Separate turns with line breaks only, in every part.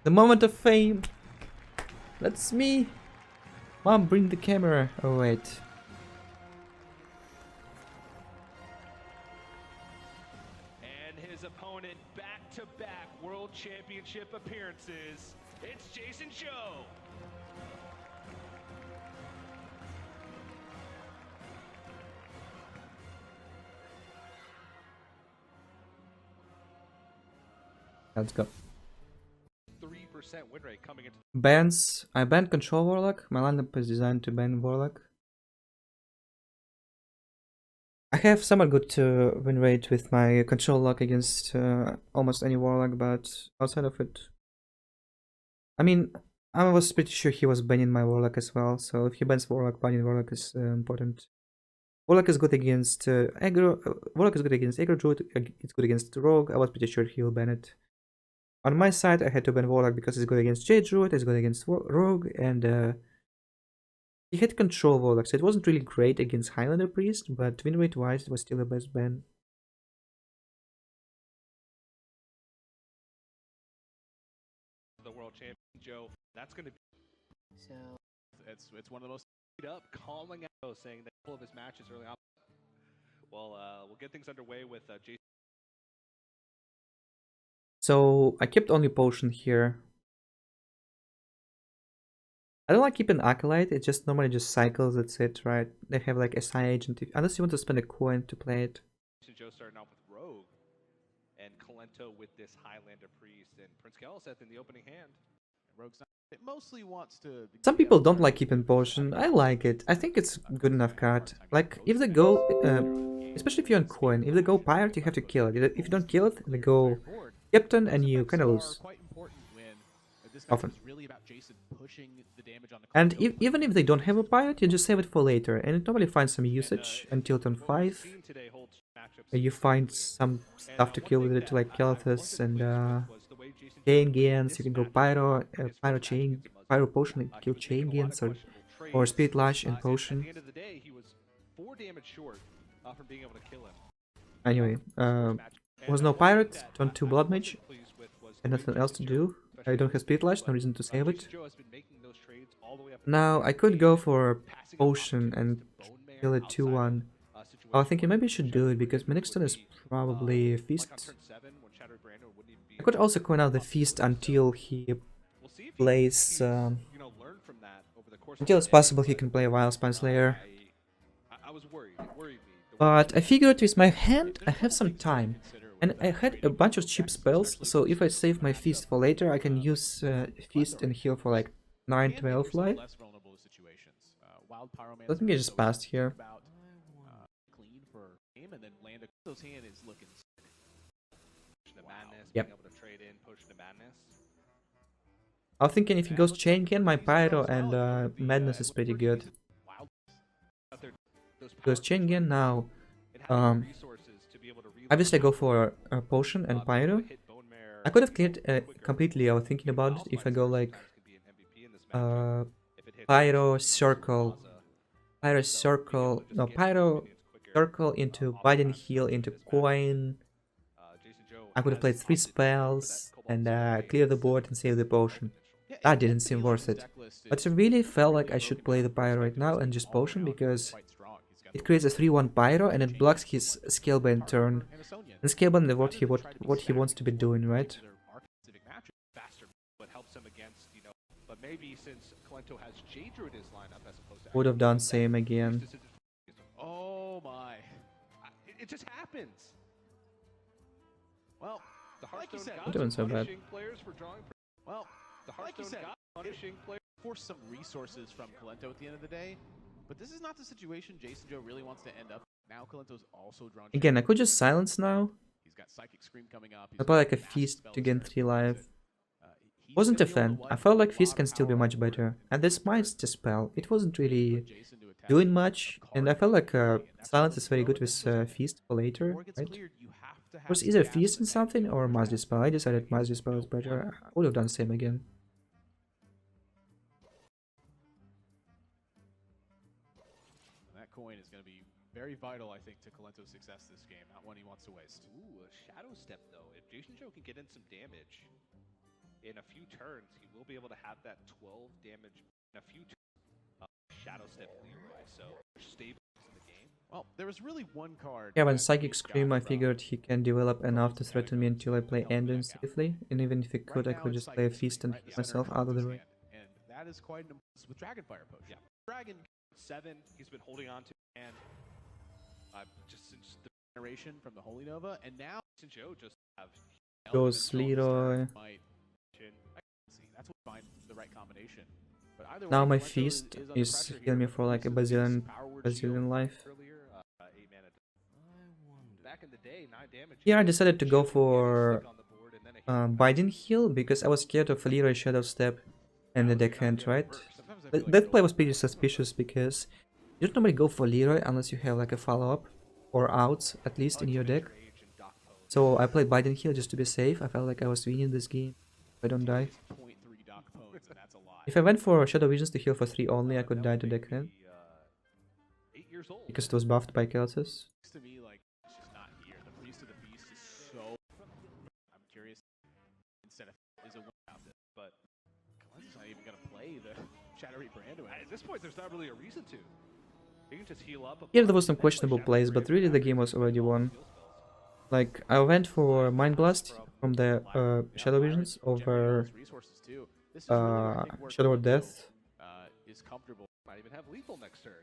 The moment of fame. That's me. Mom, bring the camera. Oh, wait.
And his opponent back-to-back World Championship appearances. It's JasonZhou.
Let's go.
3% win rate coming into
Bans. I banned Control Warlock. My lineup is designed to ban Warlock. I have somewhat good win rate with my Control Lock against almost any Warlock, but outside of it... I mean, I was pretty sure he was banning my Warlock as well, so if he bans Warlock, banning Warlock is important. Warlock is good against aggro. Warlock is good against aggro Druid. It's good against Rogue. I was pretty sure he'll ban it. On my side, I had to ban Warlock because it's good against Jade Druid, it's good against Rogue, and he had Control Warlock, so it wasn't really great against Highlander Priest, but win rate wise, it was still the best ban.
the World Champion, Joe. That's going to be
So
it's one of the most up, calling out, saying that all of his matches early on. Well, we'll get things underway with Jason.
So I kept only Potion here. I don't like keeping Acolyte, it just normally just cycles, that's it, right? They have like SI agent, unless you want to spend a coin to play it.
Joe starting off with Rogue, and Kolento with this Highlander Priest, and Prince Kelliseth in the opening hand.
Rogue's not, it mostly wants to.
Some people don't like keeping Potion, I like it. I think it's good enough card. Like, if they go, especially if you're on coin, if they go Pirate, you have to kill it. If you don't kill it, they go Captain and you kind of lose. Often. And even if they don't have a pirate, you just save it for later, and it normally finds some usage until turn 5. You find some stuff to kill with it, like Kelithus and Chain Gains. You can go Pyro, Pyro Chain, Pyro Potion and kill Chain Gains, or Spirit Lash and Potion. Anyway, was no pirate, turn 2 Blood Mage, and nothing else to do. I don't have Spirit Lash, no reason to save it. Now, I could go for Potion and kill it 2-1. I was thinking maybe I should do it, because my next turn is probably Feast. I could also coin out the Feast until he plays... until it's possible he can play a Wild Spine Slayer. But I figured with my hand, I have some time. And I had a bunch of cheap spells, so if I save my Feast for later, I can use Feast and heal for like 9-12 life. I think I just passed here. Yep. I was thinking if he goes Chain Can, my Pyro and Madness is pretty good. Goes Chain Can now. Obviously I go for a Potion and Pyro. I could have cleared completely, I was thinking about it, if I go like Pyro Circle, no, Pyro Circle into Biden Heal into Coin. I could have played 3 spells and clear the board and save the Potion. That didn't seem worth it. But I really felt like I should play the Pyro right now and just Potion, because it creates a 3-1 Pyro and it blocks his Scalebane turn. And Scalebane is what he wants to be doing, right? Would have done same again.
Oh my! It just happens. Well, the Hearthstone
I'm doing so bad.
Well, like you said, punishing players force some resources from Kolento at the end of the day. But this is not the situation JasonZhou really wants to end up. Now Kolento's also drawn.
Again, I could just silence now.
He's got Psychic Scream coming up.
I play like a Feast to gain 3 life. Wasn't a fan. I felt like Feast can still be much better. And this Mind's Dispel, it wasn't really doing much. And I felt like silence is very good with Feast for later, right? It was either Feast and something or Mass Dispel. I decided Mass Dispel is better. I would have done the same again.
That coin is going to be very vital, I think, to Kolento's success this game. Not one he wants to waste.
Ooh, a Shadow Step though. If JasonZhou can get in some damage. in a few turns, he will be able to have that 12 damage in a few turns of Shadow Step Leroy. So stable in the game.
Well, there was really one card.
Yeah, when
that
Psychic
we
Scream,
got
I
from
figured he can develop enough to
Heartless
threaten me until I play
help me
Endwin
check out.
safely, and even if he could, I
Right now
could
it's
just play a
Psychic
Feast
Scream,
and
right?
keep
Center
myself out of the
Koleto's
way.
hand. And that is quite an with Dragonfire Potion.
Yeah.
Dragon
7, he's been holding on to, and just since the
generation from the Holy Nova, and now
JasonZhou just have
Goes Leroy.
might I can see that's what find the right combination. But either
Now
way,
my
Kolento
Feast
under
is
pressure
healing me
here,
for like a
Priest of the
bazillion,
Beast, Power Word Shield
life.
earlier, 8 mana. Back in the day, 9 damage.
Here I decided to go for
Stick on the board and then a healing
Biden Heal because I was scared of Leroy Shadow Step and the deckhand, right?
Sometimes I feel like
That play was pretty suspicious because you don't normally go for Leroy unless you have like a follow-up or outs at least in your deck. So I played Biden Heal just to be safe. I felt like I was winning this game if I don't die.
0.3 Doc Pones, and that's a lot.
If I went for Shadow Visions to heal for 3 only, I could die to deckhand
8 years old.
because it was buffed by Kelsis.
To me, like, it's just not here. The Priest of the Beast is so. I'm curious. Instead of is a win out this, but Kalento's not even gonna play the Shadowy Brando.
At this point, there's not really a reason to. You can just heal up.
Here there was some questionable plays, but really the game was already won. Like, I went for Mind Blast from the Shadow Visions over Shadow or Death.
Is comfortable.
Might even have lethal next turn.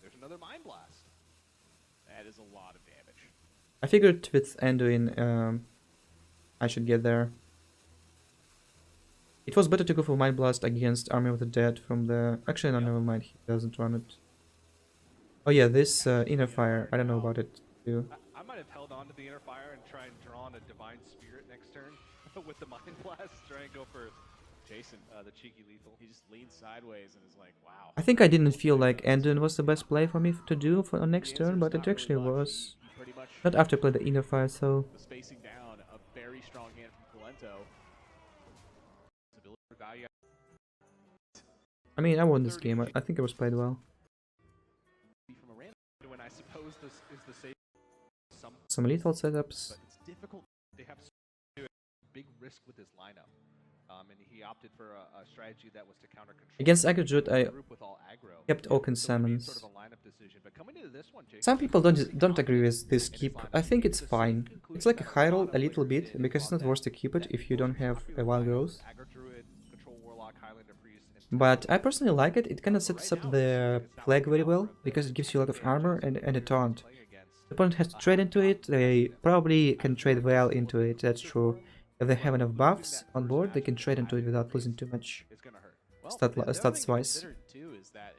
There's another Mind Blast.
That is a lot of damage.
I figured with Anduin, I should get there. It was better to go for Mind Blast against Army of the Dead from the... Actually, no, never mind, he doesn't run it. Oh yeah, this Inner Fire, I don't know about it too.
I might have held on to the Inner Fire and try and draw on a Divine Spirit next turn with the Mind Blast. Try and go for
Jason,
the cheeky lethal.
he just leans sideways and is like, wow.
I think I didn't feel like Anduin was the best play for me to do for on next turn, but it actually was.
He pretty much
Not after I played the Inner Fire, so...
the spacing down, a very strong hand from Kolento.
I mean, I won this game. I think it was played well.
From a random,
When I suppose this is the same.
Some lethal setups.
but it's difficult.
They have big risk with his lineup, and he opted for a strategy that was to counter control.
Against Aggro Druid, I
Group with all aggro.
kept Oaken
So maybe it's
Summons.
sort of a lineup decision. But coming into this one, Jason,
Some people don't agree with this keep. I think it's fine. It's like a high roll a little bit, because it's not worth to keep it if you don't have a wild growth.
Aggro Druid, Control Warlock, Highlander Priest, and
But I personally like it. It kind of sets up the flag very well, because it gives you a lot of armor and a taunt.
playing against.
The opponent has to trade into it. They probably can trade well into it, that's true. If they have enough buffs on board, they can trade into it without losing too much.
It's gonna hurt.
Stats-wise.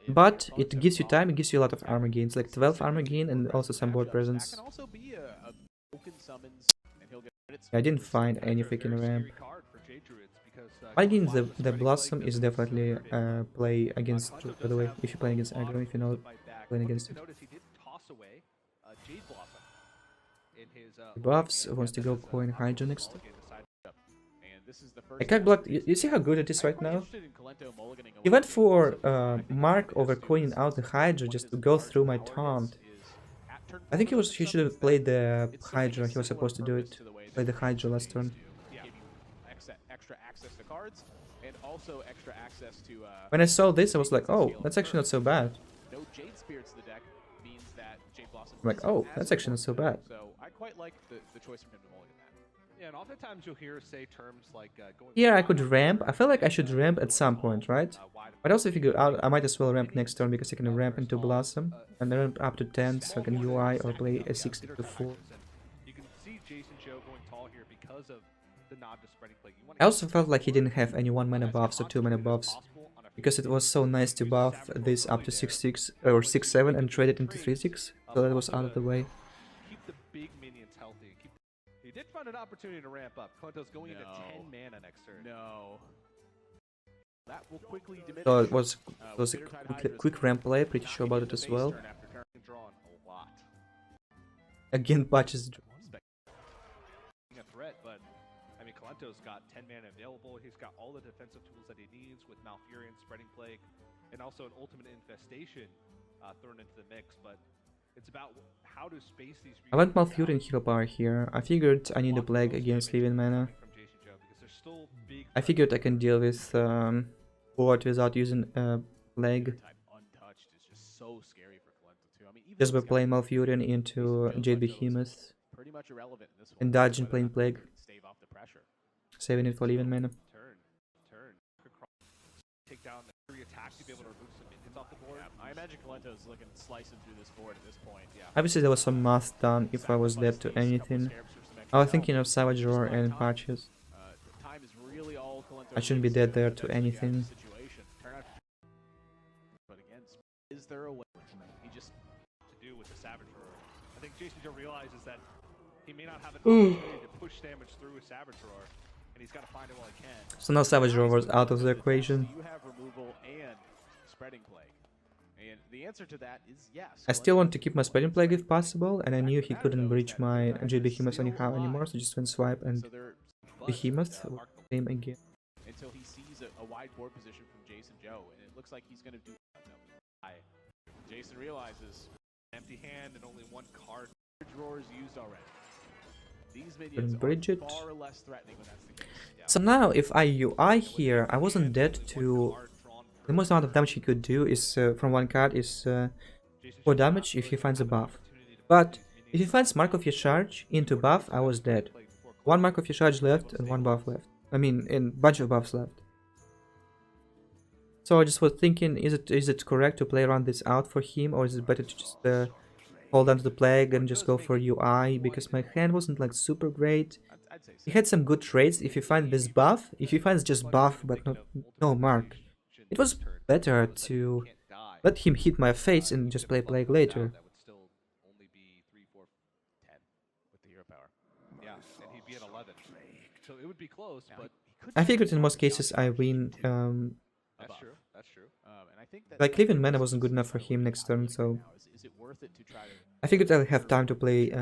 But it gives you time, it gives you a lot of armor gains, like 12 armor gain and also some board presence.
That can also be a Oaken Summons, and he'll get credits.
I didn't find any freaking ramp.
Scary card for J-Druids because,
Against the Blossom is definitely play against Druid, by the way, if you're playing against aggro, if you know playing against it.
Notice he did toss away Jade Blossom in his
Buffs, wants to go coin Hydra next.
And this is the
I
first
can't block. You see how good it is right now? He went for Mark over coining out the Hydra just to go through my taunt. I think he should have played the Hydra. He was supposed to do it. Play the Hydra last turn.
Extra access to cards and also extra access to
When I saw this, I was like, oh, that's actually not so bad.
no Jade Spirits in the deck means that Jade Blossom
I'm like,
isn't
oh,
as
that's actually not so bad.
So I quite like the choice from him to mulligan that.
Yeah, and oftentimes you'll hear say terms like going.
Here I could ramp. I feel like I should ramp at some point, right? But I also figured out I might as well ramp next turn because I can ramp into Blossom and ramp up to 10 so I can UI or play a 60 to 4.
You can see JasonZhou going tall here because of the nod to spreading play.
I also felt like he didn't have any 1 mana buffs or 2 mana buffs because it was so nice to buff this up to 6-6 or 6-7 and trade it into 3-6, so that was out of the way.
Keep the big minions healthy. He did find an opportunity to ramp up. Kolento's going into
No.
10 mana next turn.
No. That will quickly diminish.
So it was a quick ramp play, pretty sure about it as well.
Turn after turn, drawn a lot.
Again, patches.
A threat, but I mean, Kolento's got 10 mana available. He's got all the defensive tools that he needs with Malfurion, Spreading Plague, and also an Ultimate Infestation thrown into the mix. But It's about how to space these.
I went Malfurion and heal power here. I figured I need a plague against Living Mana. I figured I can deal with board without using a plague.
Untouched is just so scary for Kolento too. I mean, even
Just by
though
playing
Scout
Malfurion into Jade Behemoth
pretty much irrelevant in this one.
and dodging
Whether or
playing
not
plague,
they can stave off the pressure.
saving it for Living Mana.
Turn. Take down the free attack to be able to remove some minions off the board.
Yeah, I imagine Kolento's looking slicing through this board at this point. Yeah.
Obviously there was some math done if I was dead to anything. I was thinking of Savage Roar and patches.
Time is really all Kolento
I shouldn't be dead there to anything.
But again, is there a way? He just
To do with the Savage Roar. I think JasonZhou realizes that he may not have an opportunity to push damage through a Savage Roar, and he's got to find it while he can.
So now Savage Roar was out of the equation.
You have removal and spreading plague. And the answer to that is yes.
I still want to keep my Spreading Plague if possible, and I knew he couldn't breach my Jade Behemoth anyhow anymore, so just went swipe and Behemoth came again.
Until he sees a wide board position from JasonZhou, and it looks like he's going to do. Jason realizes
Empty hand and only one card.
drawer is used already. These
Couldn't
minions
bridge
are
it.
far less threatening when that's the case.
So now if I UI here, I wasn't dead to... The most amount of damage he could do is from one card is 4 damage if he finds a buff. But if he finds Mark of your Charge into buff, I was dead. 1 Mark of your Charge left and 1 buff left. I mean, a bunch of buffs left. So I just was thinking, is it correct to play around this out for him, or is it better to just hold on to the plague and just go for UI? Because my hand wasn't like super great.
I'd say so.
He had some good trades if he finds this buff. If he finds just buff but no mark, it was better to let him hit my face and just play plague later.
That would still only be 3, 4, 10
with the hero power.
Yeah, and he'd be at 11. So it would be close, but
I figured in most cases I win.
that's true. That's true.
And I think that
Like Living Mana wasn't good enough for him next turn, so
is it worth it to try to
I figured I'll have time to play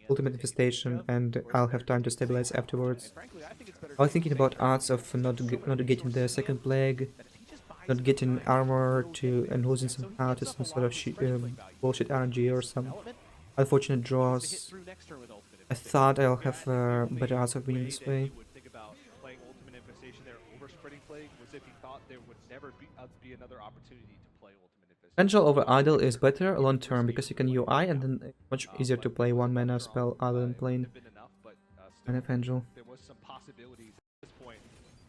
Ultimate Infestation and I'll have time to stabilize afterwards.
frankly I think it's better
I was thinking about odds of not getting the second plague, not getting armor to and losing somehow to some sort of bullshit RNG or some unfortunate draws.
through next turn with ultimate.
I thought I'll have better odds of winning this way.
He would think about playing Ultimate Infestation there over Spreading Plague was if he thought there would never be another opportunity to play Ultimate Infestation.
Angel over Idol is better long term because you can UI and then it's much easier to play 1 mana spell other than playing
Been enough, but
Mana of Angel.
there was some possibilities at this point.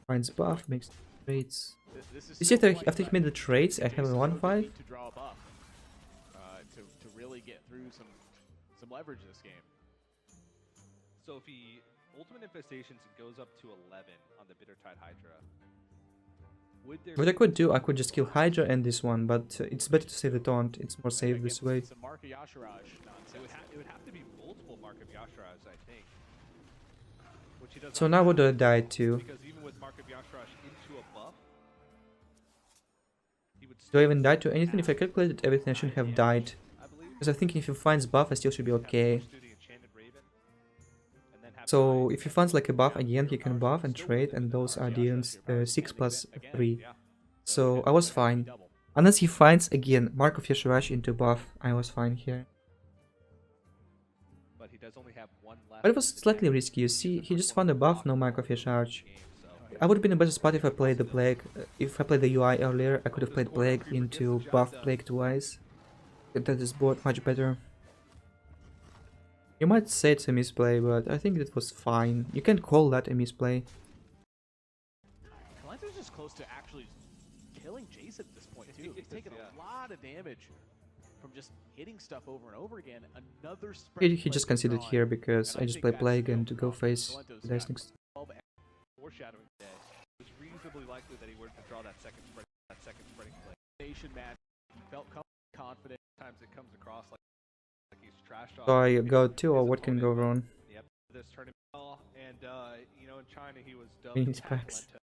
Finds buff, makes trades.
This is
You see,
still
after he made the trades, I have a 1-5.
to draw a buff to really get through some leverage this game.
So if he Ultimate Infestations and goes up to 11 on the Bittertide Hydra, would there
What I could do, I could just kill Hydra and this one, but it's better to save the taunt, it's more safe this way.
Some Mark Yasharaj nonsense.
it would have to be multiple Mark of Yasharaj, I think. Which he does
So
not
now what
have,
do I die to?
because even with Mark of Yasharaj into a buff, he would
Do I even die to anything? If I calculated everything, I shouldn't have died.
I believe.
Because I'm thinking if he finds buff, I still should be okay.
Do the Enchanted Raven, and then have
So if he finds like a buff again, he can buff and trade, and those are deals 6 plus 3.
yeah.
So I was fine. Unless he finds again Mark of Yasharaj into buff, I was fine here.
But he does only have 1 left.
But it was slightly risky, you see, he just found a buff, no Mark of Yasharaj. I would have been in a better spot if I played the Plague. If I played the UI earlier, I could have played Plague into buff Plague twice. That is board much better. You might say it's a misplay, but I think it was fine. You can call that a misplay.
Kolento's just close to actually killing Jason at this point too. He's taking a lot of damage from just hitting stuff over and over again. Another spread.
He just conceded here because I just play Plague and to go face the dice next.
Foreshadowing today. It was reasonably likely that he were to draw that second spreading play.
Nation match. He felt confident.
Sometimes it comes across like he's trash talking.
So I go 2 or what can go wrong?
Yep. This tournament, and you know, in China he was dubbed
Chinese packs.
Kolento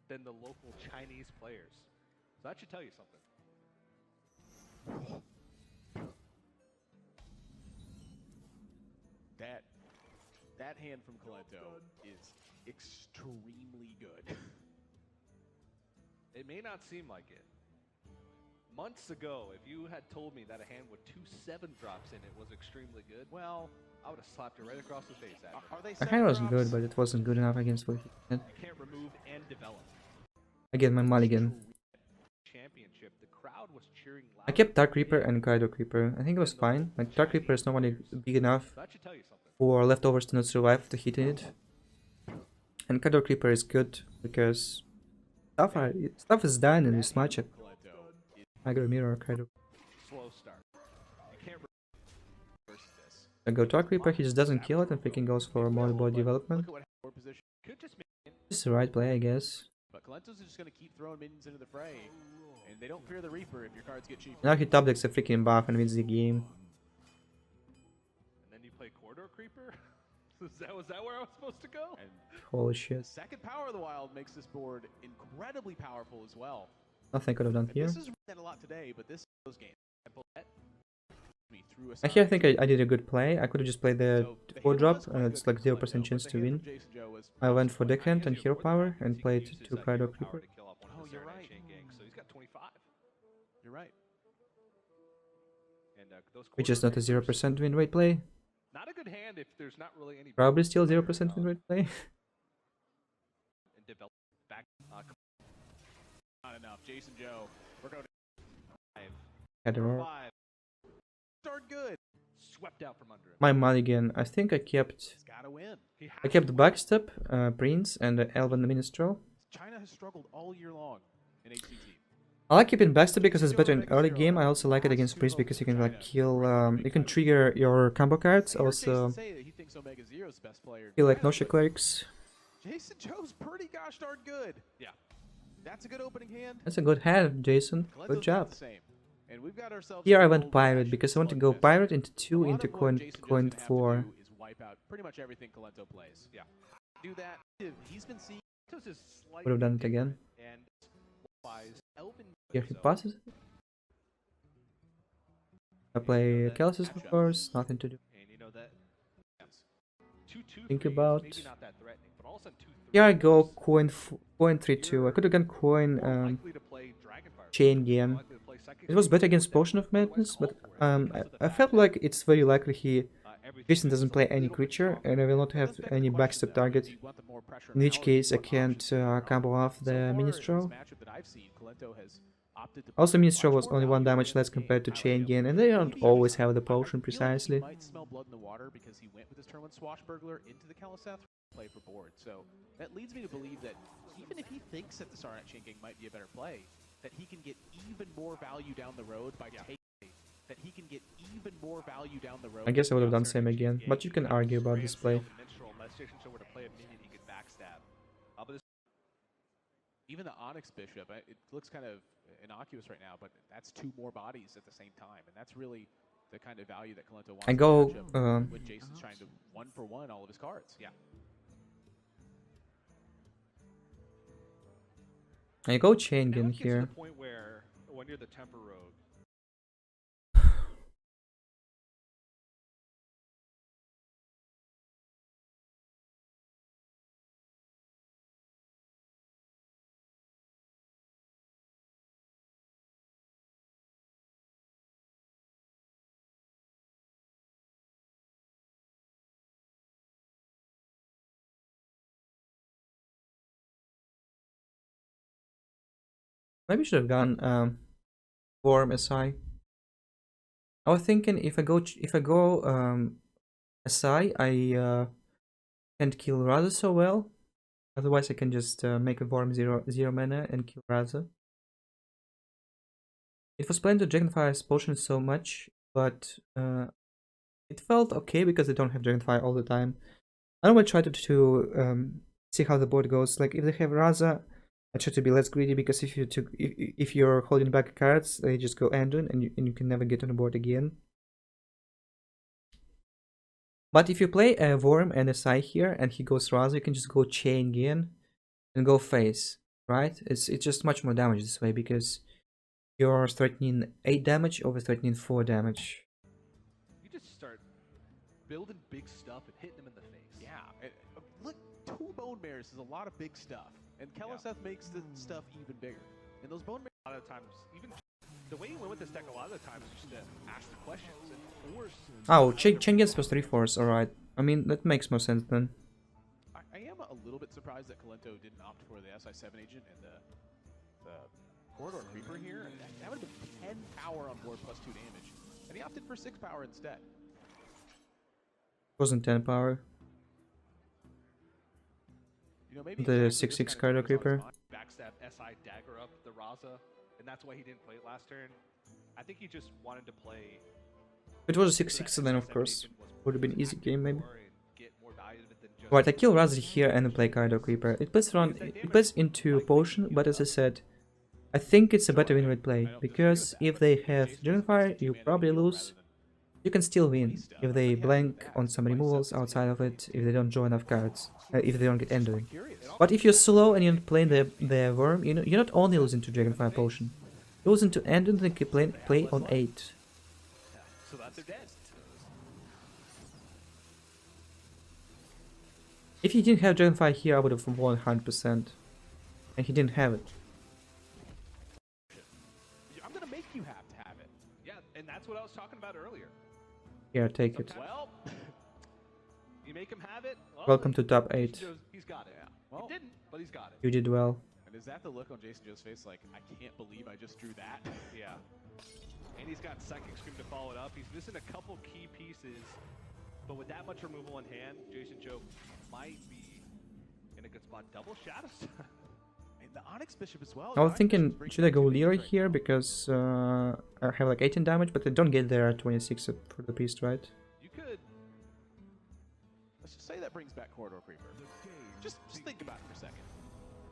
than the local Chinese players. So that should tell you something.
That hand from Kolento is extremely good.
It may not seem like it. months ago, if you had told me that a hand with 2 7 drops in it was extremely good, well, I would have slapped it right across the face at
Are they
My hand was
7
good,
drops?
but it wasn't good enough against what he had.
you can't remove and develop.
I get my mulligan.
Championship, the crowd was cheering loud.
I kept Dark Reaper and Kaido Creeper. I think it was fine. Like, Dark Reaper is not only big enough
That should tell you something.
for leftovers to not survive after hitting it. And Kaido Creeper is good because stuff is done in this matchup. I got a mirror, Kaido.
Slow start. You can't reverse this.
I go Dark Reaper, he just doesn't kill it and freaking goes for more body development.
Could just make
This is the right play, I guess.
But Kolento's just going to keep throwing minions into the fray. And they don't fear the Reaper if your cards get cheap.
Now he top decks a freaking buff and wins the game.
And then you play Corridor Creeper? Was that where I was supposed to go?
And
Holy
the
shit.
second power of the Wild makes this board incredibly powerful as well.
Nothing I could have done
And
here.
this is a lot today, but this is those games.
Here I think I did a good play. I could have just played the 4 drop and it's like 0% chance to win. I went for deckhand and hero power and played 2 Kaido Creeper.
Oh, you're right.
So he's got 25.
You're right.
And those
Which is not a 0% win rate play.
not a good hand if there's not really any.
Probably still 0% win rate play.
And develop back.
Not enough. JasonZhou. We're going to
Had a roar.
5.
start good.
Swept out from under him.
My mulligan. I think I kept
He's got to win.
I kept Backstep, Prince, and Elven Minstrel.
China has struggled all year long in HCT.
I like keeping Backstep because it's better in early game. I also like it against Priest because you can like kill, you can trigger your combo cards. Also, kill like Nosha Clerics.
JasonZhou's pretty gosh darn good.
Yeah.
That's a good opening hand.
That's a good hand, Jason.
Kolento's
Good
doing
job.
the same. And we've got ourselves
Here
a
I
gold
went Pirate
dash
because I want to go
slugfest.
Pirate into
A
2
lot
into
of what
coin
JasonZhou's
coin
gonna have to
4.
do is wipe out pretty much everything Kolento plays.
Yeah.
Do that. He's been seeing
Would have done it again.
And wise Elven.
Here he passes. I play Calcis of course, nothing to do.
And you know that. Yes. 2-2.
Think
3 is
about-
maybe not that threatening, but all of a sudden 2-3.
Here I go coin 3-2. I could have gone coin
Likely to play Dragonfire.
chain game.
Likely to play Psychic
It was better against
Sword.
Potion of Madness, but
Otherwise,
I felt like it's very likely
everything
Jason
is
doesn't
a
play any
little bit
creature,
stronger.
and I will not have any backstep target. In which case, I can't combo off the Minstrel. Also, Minstrel was only 1 damage less compared to Chain Gain, and they don't always have the potion precisely.
He might smell blood in the water because he went with his turn one Swashbuckler into the Kaliseth play for board. So that leads me to believe that even if he thinks that the Sarnet Chain Gang might be a better play, that he can get even more value down the road by taking. That he can get even more value down the road.
I guess I would have done same again, but you can argue about this play.
Even the Onyx Bishop, it looks kind of innocuous right now, but that's 2 more bodies at the same time, and that's really the kind of value that Kolento wants.
I
in
go,
the matchup when Jason's trying to 1-for-1 all of his cards.
Yeah.
I go Chain
Now
Gain
it gets to
here.
the point where when you're the Temper Rogue,
Maybe I should have gone Worm SI. I was thinking if I go SI, I can't kill Raza so well. Otherwise, I can just make a Worm 0 mana and kill Raza. It was planned to Dragonfire's potion so much, but it felt okay because they don't have Dragonfire all the time. I normally try to see how the board goes. Like if they have Raza, I try to be less greedy because if you're holding back cards, they just go Andon and you can never get on the board again. But if you play a Worm and a Sai here and he goes Raza, you can just go Chain again and go face, right? It's just much more damage this way because you're threatening 8 damage over threatening 4 damage.
you just start building big stuff and hitting them in the face.
Yeah. Look, 2 Bone Mares is a lot of big stuff. And Kaliseth makes the stuff even bigger. And those Bone Mares...
A lot of times, even the way this deck a lot of the times just to ask the questions and force.
Oh, Chengiz was 3-4s, alright. I mean, that makes more sense then.
I am a little bit surprised that Kolento didn't opt for the SI7 agent and the Corridor Creeper here. That would have been 10 power on board plus 2 damage. And he opted for 6 power instead.
Wasn't 10 power.
You know, maybe
The
exactly
6-6
this kind
Cardo
of
Creeper.
Backstab SI dagger up the Raza, and that's why he didn't play it last turn. I think he just wanted to play.
If it was a 6-6, then of course would have been easy game maybe.
Get more value than just
Right, I kill Razi here and then play Kaido Creeper. It plays around, it plays into potion, but as I said, I think it's a better win rate play, because if they have Dragonfire, you probably lose. You can still win if they blank on some removals outside of it, if they don't draw enough cards, if they don't get Enduring. But if you're slow and you're not playing the Worm, you know, you're not only losing to Dragonfire Potion, you're losing to Enduring and can play on 8.
so that they're dead.
If he didn't have Dragonfire here, I would have won 100%. And he didn't have it.
I'm going to make you have to have it.
Yeah, and that's what I was talking about earlier.
Here, take it.
Well, you make him have it. Well,
Welcome to top 8.
he's got it.
Yeah. Well,
He didn't, but he's got it.
You did well.
and is that the look on JasonZhou's face? Like, I can't believe I just drew that.
Yeah. And he's got Psychic Scream to follow it up. He's missing a couple key pieces, but with that much removal in hand, JasonZhou might be in a good spot. Double Shadows.
And the Onyx Bishop as well.
I was thinking, should I go Leroy here, because I have like 18 damage, but I don't get there at 26 for the Beast, right?
You could.
Let's just say that brings back Corridor Creeper. Just think about it for a second.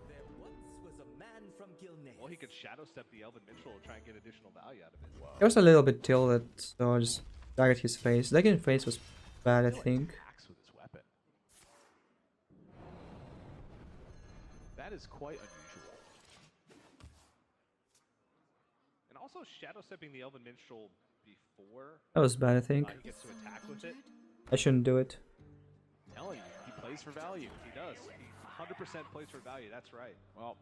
There once was a man from Gilneas.
Well, he could Shadow Step the Elven Minstrel to try and get additional value out of it.
It was a little bit tilted, so I just target his face. Dagger face was bad, I think.
Attacks with his weapon. That is quite unusual.
And also Shadow Stepping the Elven Minstrel before
That was bad, I think.
he gets to attack with it.
I shouldn't do it.
I'm telling you, he plays for value.
He does. He 100% plays for value. That's right.
Well,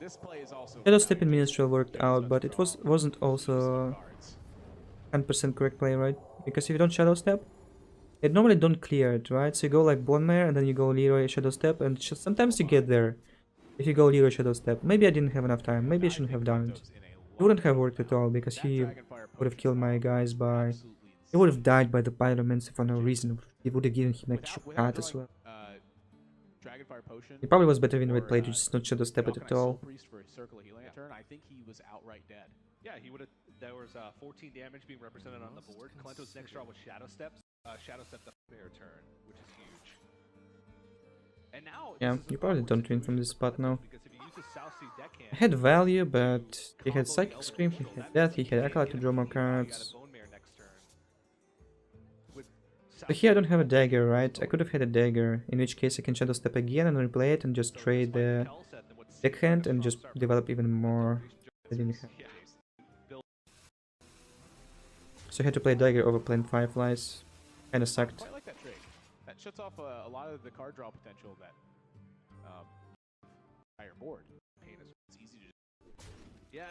this play is also.
Shadow Step in Minstrel worked out, but it wasn't also 100% correct play, right? Because if you don't Shadow Step, it normally don't clear it, right? So you go like Bone Mare and then you go Leroy Shadow Step, and sometimes you get there. If you go Leroy Shadow Step, maybe I didn't have enough time. Maybe I shouldn't have done it. It wouldn't have worked at all because he would have killed my guys by. He would have died by the Pyromancer for no reason. He would have given him like shot as well.
Dragonfire Potion.
It probably was better in red play to just not Shadow Step it at all.
Priest for a Circle of Healing turn. I think he was outright dead.
Yeah, he would have. There was 14 damage being represented on the board. Kolento's next draw was Shadow Steps. Shadow Step the fair turn, which is huge. And now,
Yeah,
this is
you
a
probably
problem
don't win from this spot now.
because if he uses South Sea deckhand,
I had value, but he had Psychic Scream, he had Death, he had Acolyte to draw more cards.
Bone Mare next turn. With
But here I don't have a dagger, right? I could have had a dagger, in which case I can Shadow Step again and replay it and just trade the deckhand and just develop even more. I didn't have. So I had to play dagger over playing Fireflies. Kinda sucked.
I like that trade. That shuts off a lot of the card draw potential that higher board. It's easy to just.
Yeah.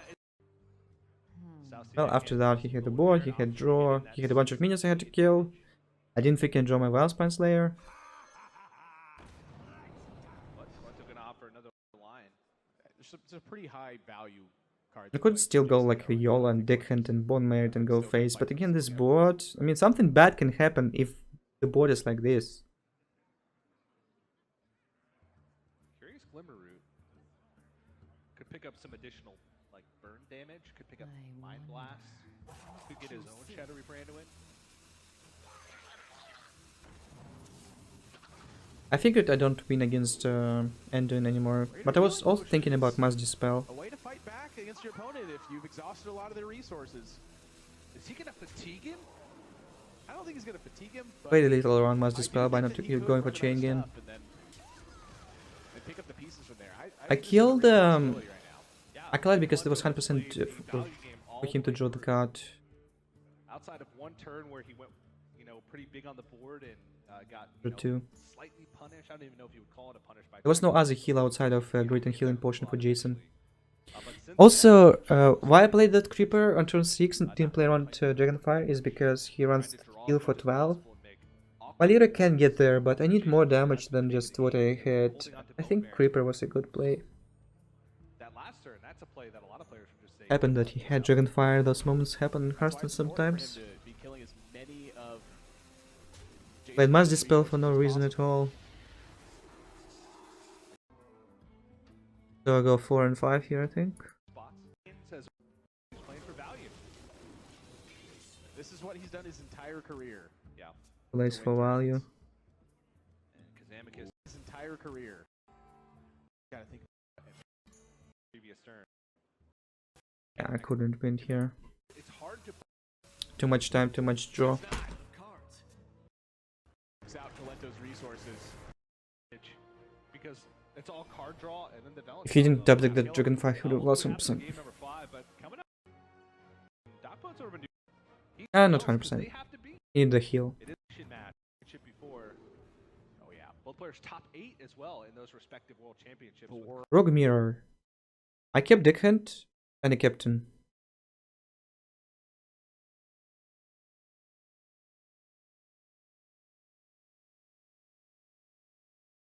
Well, after that he had the board, he had draw, he had a bunch of minions I had to kill. I didn't freaking draw my Wildspine Slayer.
Kolento gonna offer another line.
It's a pretty high value card.
I could still go like a Yola and Deckhand and Bone Mare and go face, but again this board, I mean something bad can happen if the board is like this.
Curious Glimmer Root could pick up some additional like burn damage. Could pick up Mind Blast. Could get his own Shadow Reaper into it.
I figured I don't win against Enduin anymore, but I was also thinking about Mass Dispel.
A way to fight back against your opponent if you've exhausted a lot of their resources.
Is he gonna fatigue him?
I don't think he's gonna fatigue him. But
Played a little around Mass
I do
Dispel by
think
not
that he could
going for
run
chain
out of
again.
stuff and then pick up the pieces from there.
I
think this is a
killed
real possibility right now.
Yeah.
Acolyte because there was 100%
Value game
for him to draw the card.
Outside of one turn where he went, pretty big on the board and got
Or two.
slightly punished. I don't even know if you would call it a punish by.
There was no other heal outside of Great and Healing Potion for Jason.
But since
Also, why I played that creeper on turn 6 and didn't play around Dragonfire is because he runs heal for 12. Valera can get there, but I need more damage than just what I had. I think creeper was a good play.
that last turn, that's a play that a lot of players would just say.
Happened that he had Dragonfire, those moments happen in
That's why
Hearthstone
it's important for
sometimes.
him to be killing as many of
Played Mass
Jason's
Dispel for no
resources
reason
as
at all. So I go 4 and 5 here, I think.
Spots. Says he's playing for value.
This is what he's done his entire career.
Yeah.
Plays for value.
And Kazamik is
His entire career. Gotta think
previous turn.
Yeah, I couldn't win here.
It's hard to
Too much time, too much draw.
Cards.
puts out Kolento's resources.
pitch because it's all card draw and then the balance.
If he didn't double deck that Dragonfire, he would have lost 100%.
Game number 5, but coming up, Doc sort of been doing.
Not 100%.
They have to beat.
Need the heal.
It is a shit match. Championship before. Oh yeah, both players top 8 as well in those respective world championships. with-
Rogue Mirror. I kept Deckhand and a Captain.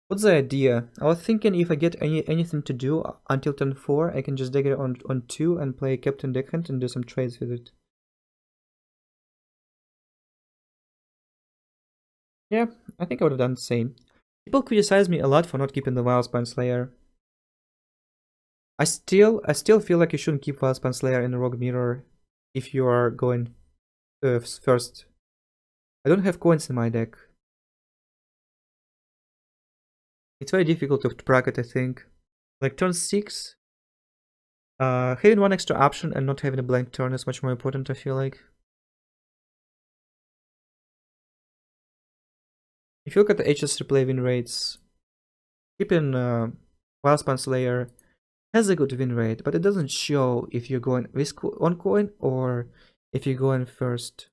What's the idea? I was thinking if I get anything to do until turn 4, I can just deck it on 2 and play Captain Deckhand and do some trades with it. Yeah, I think I would have done the same. People criticize me a lot for not keeping the Wildspan Slayer. I still feel like you shouldn't keep Wildspan Slayer in Rogue Mirror if you are going first. I don't have coins in my deck. It's very difficult to bracket, I think. Like turn 6, having one extra option and not having a blank turn is much more important, I feel like. If you look at the HS replay win rates, keeping Wildspan Slayer has a good win rate, but it doesn't show if you're going with one coin or if you're going first.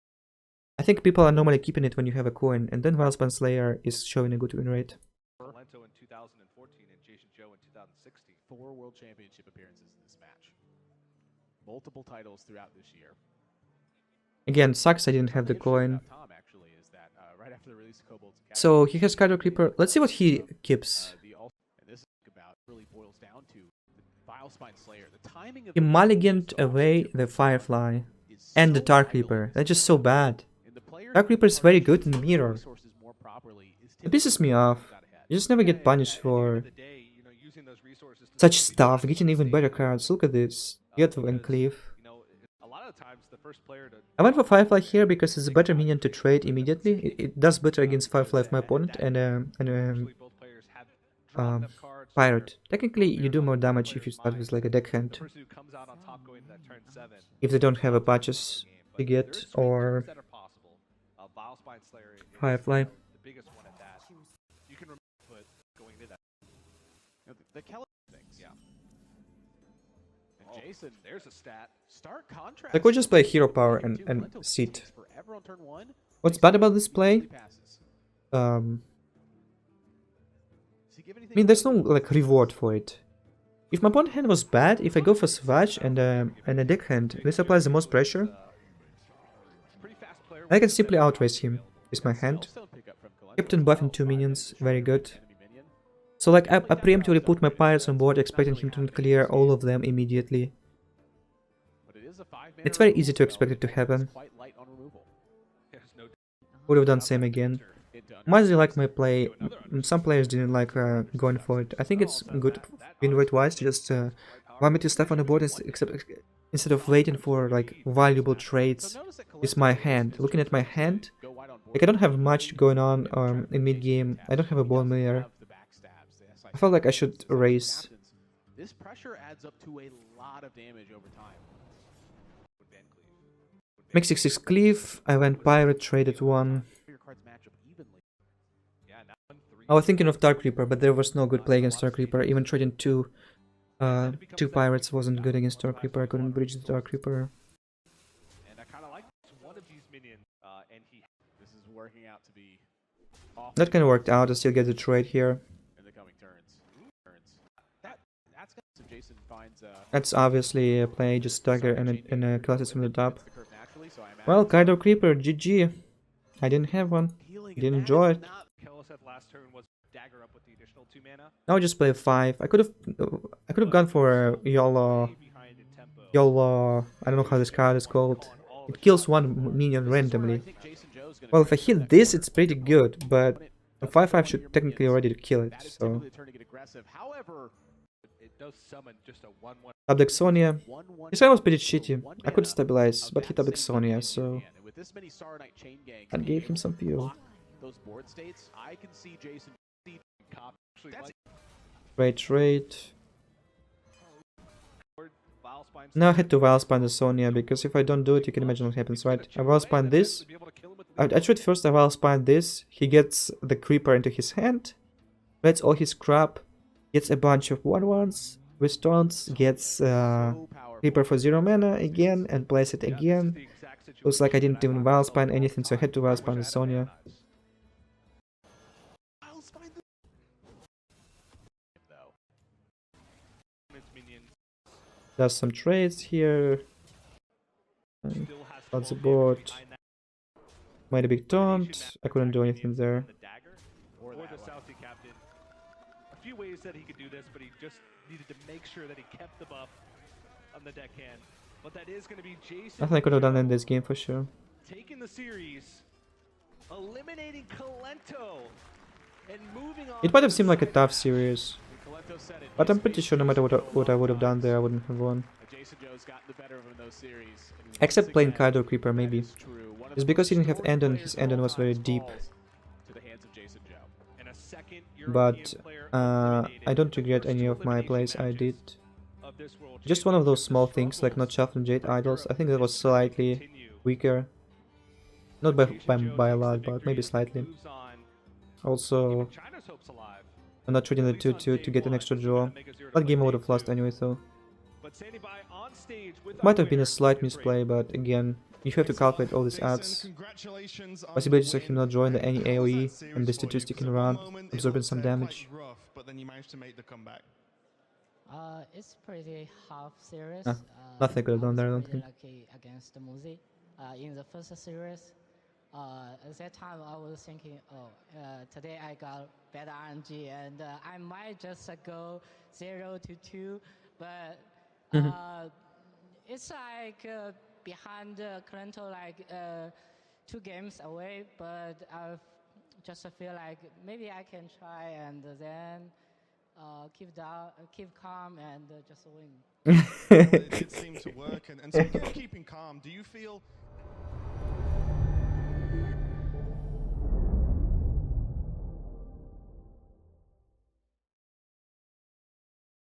I think people are normally keeping it when you have a coin, and then Wildspan Slayer is showing a good win rate.
Kolento in 2014 and JasonZhou in 2016.
4 World Championship appearances in this match. Multiple titles throughout this year.
Again, sucks I didn't have the coin.
Tom actually is that right after the release of Kobold's Academy,
So he has Cardio Creeper. Let's see what he keeps.
and this is about really boils down to the Vilespine Slayer. The timing of
He mulliganed away the Firefly and the Dark Reaper. That's just so bad. Dark Reaper is very good in the mirror. It pisses me off. You just never get punished for such stuff, getting even better cards. Look at this. Get the Enclave.
A lot of times the first player to
I went for Firefly here because it's a better minion to trade immediately. It does better against Firefly of my opponent and
both players have drawn enough cards.
Pirate. Technically, you do more damage if you start with like a deckhand.
The person who comes out on top going to that turn 7.
If they don't have a patches to get, or
That are possible. Vilespine Slayer is
Firefly.
the biggest one at that. You can remember but going into that.
the Kelly things.
Yeah.
And Jason,
There's a stat.
stark contrast.
Like, we'll just play Hero Power and sit. What's bad about this play? I mean, there's no like reward for it. If my opponent hand was bad, if I go for Savage and a deckhand, this applies the most pressure.
Pretty fast player.
I can simply outrace him with my hand. Captain buffing 2 minions, very good. So like I preemptively put my pirates on board, expecting him to clear all of them immediately. It's very easy to expect it to happen.
There's no
Would have done same again. Mostly like my play. Some players didn't like going for it. I think it's good win rate wise to just vomit your stuff on the board instead of waiting for like valuable trades with my hand. Looking at my hand, like I don't have much going on in mid game. I don't have a ball mirror. I felt like I should raise.
This pressure adds up to a lot of damage over time.
Make 6/6 cleave. I went pirate, traded 1.
Your cards match up evenly.
Yeah, now 1-3.
I was thinking of Dark Reaper, but there was no good play against Dark Reaper. Even trading two pirates wasn't good against Dark Reaper. I couldn't bridge the Dark Reaper.
And I kind of like one of these minions, and he
This is working out to be awful
That kind of worked out. I still get the trade here.
in the coming turns. that's gonna if Jason finds
That's obviously a play, just dagger and a classes from the top.
the curve naturally, so I imagine
Well, Kaido Creeper, GG. I didn't have one.
healing,
Didn't
and
enjoy
that is
it.
not
Keloseth last turn was dagger up with the additional 2 mana.
Now just play 5. I could have gone for YOLO.
Way behind in tempo.
YOLO. I don't know how this card is called. It kills one minion randomly.
I think JasonZhou's gonna
Well,
try
if I
to
hit
that
this,
corner.
it's pretty good, but a 5/5 should technically already kill it.
That is
So
typically the turn to get aggressive. However,
It does summon just a 1/1.
Tablik Sonya.
1/1
His side was pretty shitty.
one
I could
mana
stabilize,
of
but he
that
Tablik
same
Sonya,
in
so
your hand. And with this many Saronite chain gangs
I
being
gave
able
him
to
some fuel.
block those board states, I can see Jason
Cop actually
That's
like
Great trade.
Vilespine.
Now I had to Vilespine the Sonya, because if I don't do it, you can imagine what happens, right? I Vilespine this. I tried first, I Vilespine this. He gets the Creeper into his hand, gets all his crap, gets a bunch of 1/1s, responds, gets
so powerful.
Creeper for 0 mana again, and plays it again. It was like I didn't even Vilespine anything, so I had to Vilespine the Sonya.
Though.
Does some trades here. Got the board. Made a big taunt. I couldn't do anything there.
Or the Southie captain. A few ways that he could do this, but he just needed to make sure that he kept the buff on the deckhand. But that is going to be Jason.
Nothing I could have done in this game for sure.
Taking the series, eliminating Kolento, and moving on.
It might have
to
seemed like a
the
tough
second
series,
Kolento said it,
but
he's
I'm pretty
faced
sure no matter
Jason
what I
Joe
would have done there, I
times.
wouldn't have won.
JasonZhou's gotten the better of him in those series. And
Except
once
playing
again,
Kaido Creeper,
that
maybe.
is true. One of
It's
the
because he
most
didn't have
storied
Endon,
players
his
of all
Endon was very
time
deep.
falls to the hands of JasonZhou.
And a second
But
European player
I don't
eliminated in the
regret
first
any
two
of my plays
elimination
I did.
matches of this World
Just one of those
Championship.
small
The
things like not
struggles
shuffling Jade
for
Idols. I
Europe
think that was
is gonna
slightly
continue.
weaker. Not by,
Jason
by,
Joe
by a
takes the
lot, but
victory
maybe
and
slightly.
moves on,
Also,
keeping China's hopes alive.
I'm not treating the
At least on
2-2
day
to get an
one,
extra
so
draw.
gonna make a 0 to
That game I
win
would
day
have lost
2.
anyway though.
But standing by on stage with
Might
our
have been a
winner,
slight
Lucas
misplay,
Reyes.
but again, you have to calculate all these odds.
Congratulations on
Possibilities
the
of him
win.
not drawing any
How was
AoE
that series
and the
for you?
statistic
'Cause
in
at one
round,
moment it
absorbing
looked,
some
quite
damage.
rough, but then you managed to make the comeback.
It's pretty half series.
Ah, nothing I could have done there, I don't
was really
think.
lucky against Muzi. In the first series, at that time I was thinking, today I got better RNG and I might just go 0-2, but it's like behind Kolento, like 2 games away. But I just feel like maybe I can try and then keep calm and just win.
Well, it did seem to work. And speaking of keeping calm, do you feel